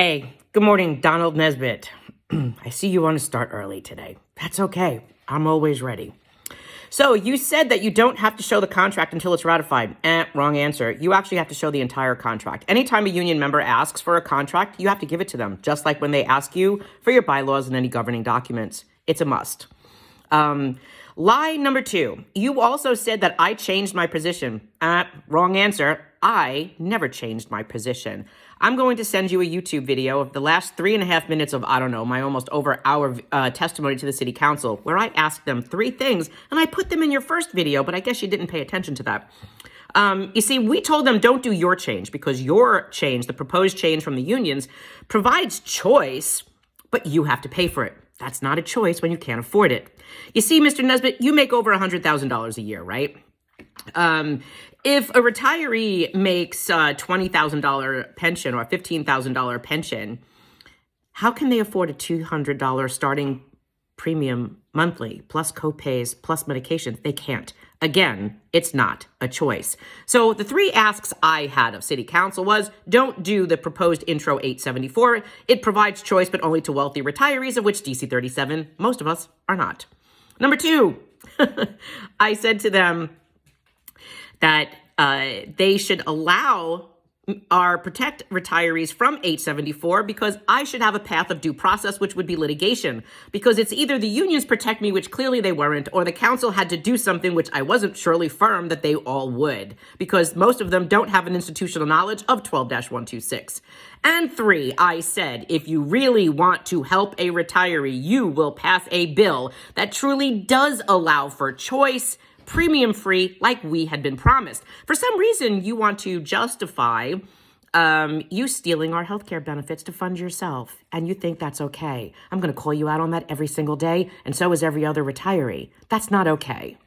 Hey, good morning, Donald Nesbit. I see you want to start early today. That's okay. I'm always ready. So you said that you don't have to show the contract until it's ratified. Wrong answer. You actually have to show the entire contract. Anytime a union member asks for a contract, you have to give it to them, just like when they ask you for your bylaws and any governing documents. It's a must. Lie number 2. You also said that I changed my position. Wrong answer. I never changed my position. I'm going to send you a YouTube video of the last 3.5 minutes of, my almost over hour testimony to the city council, where I asked them 3 things, and I put them in your first video, but I guess you didn't pay attention to that. You see, we told them don't do your change, because your change, the proposed change from the unions, provides choice, but you have to pay for it. That's not a choice when you can't afford it. You see, Mr. Nesbit, you make over $100,000 a year, right? If a retiree makes a $20,000 pension or a $15,000 pension, how can they afford a $200 starting premium monthly, plus copays, plus medications? They can't. Again, it's not a choice. So the 3 asks I had of City Council was, don't do the proposed Intro 874. It provides choice, but only to wealthy retirees, of which DC 37, most of us, are not. Number 2, I said to them that they should allow protect retirees from 874 because I should have a path of due process, which would be litigation. Because it's either the unions protect me, which clearly they weren't, or the council had to do something which I wasn't surely firm that they all would, because most of them don't have an institutional knowledge of 12-126. And 3, I said, if you really want to help a retiree, you will pass a bill that truly does allow for choice, premium free, like we had been promised. For some reason, you want to justify you stealing our healthcare benefits to fund yourself, and you think that's okay. I'm going to call you out on that every single day, and so is every other retiree. That's not okay.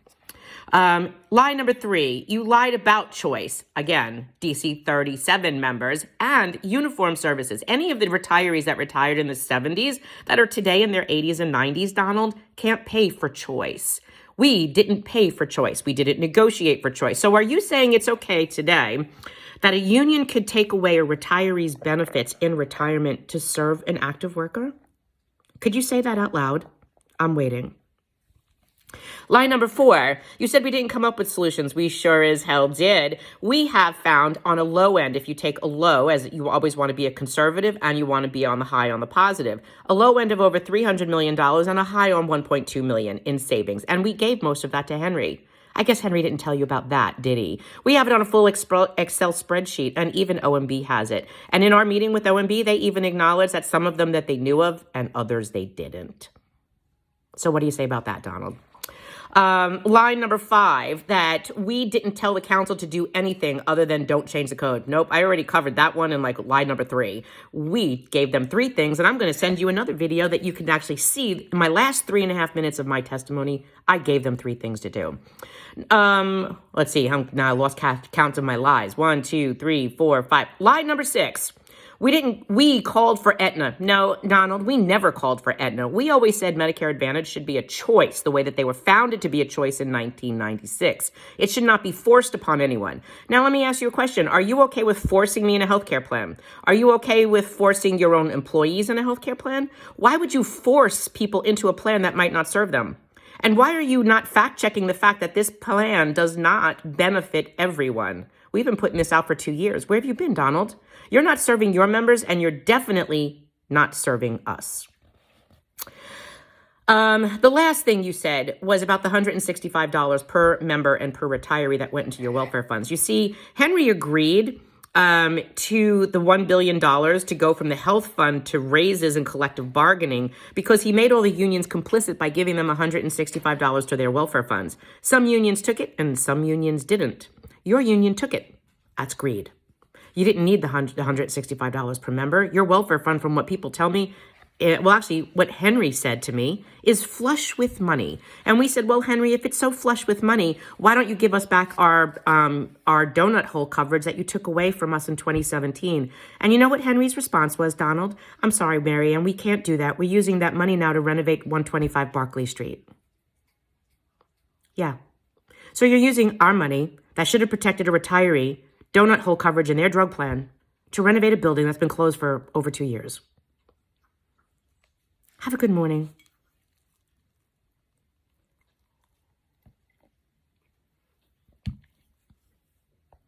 Lie number 3, you lied about choice. Again, DC 37 members and uniform services. Any of the retirees that retired in the 70s that are today in their 80s and 90s, Donald, can't pay for choice. We didn't pay for choice. We didn't negotiate for choice. So are you saying it's okay today that a union could take away a retiree's benefits in retirement to serve an active worker? Could you say that out loud? I'm waiting. Line number 4, you said we didn't come up with solutions. We sure as hell did. We have found on a low end, if you take a low, as you always want to be a conservative and you want to be on the high on the positive, a low end of over $300 million and a high on $1.2 million in savings. And we gave most of that to Henry. I guess Henry didn't tell you about that, did he? We have it on a full Excel spreadsheet, and even OMB has it. And in our meeting with OMB, they even acknowledged that some of them that they knew of and others they didn't. So what do you say about that, Donald? Line number 5, that we didn't tell the council to do anything other than don't change the code. Nope, I already covered that one in line number 3. We gave them 3 things, and I'm going to send you another video that you can actually see. In my last 3.5 minutes of my testimony, I gave them 3 things to do. Let's see, now I lost count of my lies. 1, 2, 3, 4, 5. Lie number 6. We called for Aetna. No, Donald, we never called for Aetna. We always said Medicare Advantage should be a choice, the way that they were founded to be a choice in 1996. It should not be forced upon anyone. Now, let me ask you a question. Are you okay with forcing me in a healthcare plan? Are you okay with forcing your own employees in a healthcare plan? Why would you force people into a plan that might not serve them? And why are you not fact-checking the fact that this plan does not benefit everyone? We've been putting this out for 2 years. Where have you been, Donald? You're not serving your members, and you're definitely not serving us. The last thing you said was about the $165 per member and per retiree that went into your welfare funds. You see, Henry agreed to the $1 billion to go from the health fund to raises and collective bargaining because he made all the unions complicit by giving them $165 to their welfare funds. Some unions took it and some unions didn't. Your union took it. That's greed. You didn't need the $165 per member. Your welfare fund, from what people tell me, what Henry said to me, is flush with money. And we said, well, Henry, if it's so flush with money, why don't you give us back our donut hole coverage that you took away from us in 2017? And you know what Henry's response was, Donald? I'm sorry, Mary, and we can't do that. We're using that money now to renovate 125 Barclay Street. Yeah. So you're using our money that should have protected a retiree donut hole coverage in their drug plan to renovate a building that's been closed for over 2 years. Have a good morning.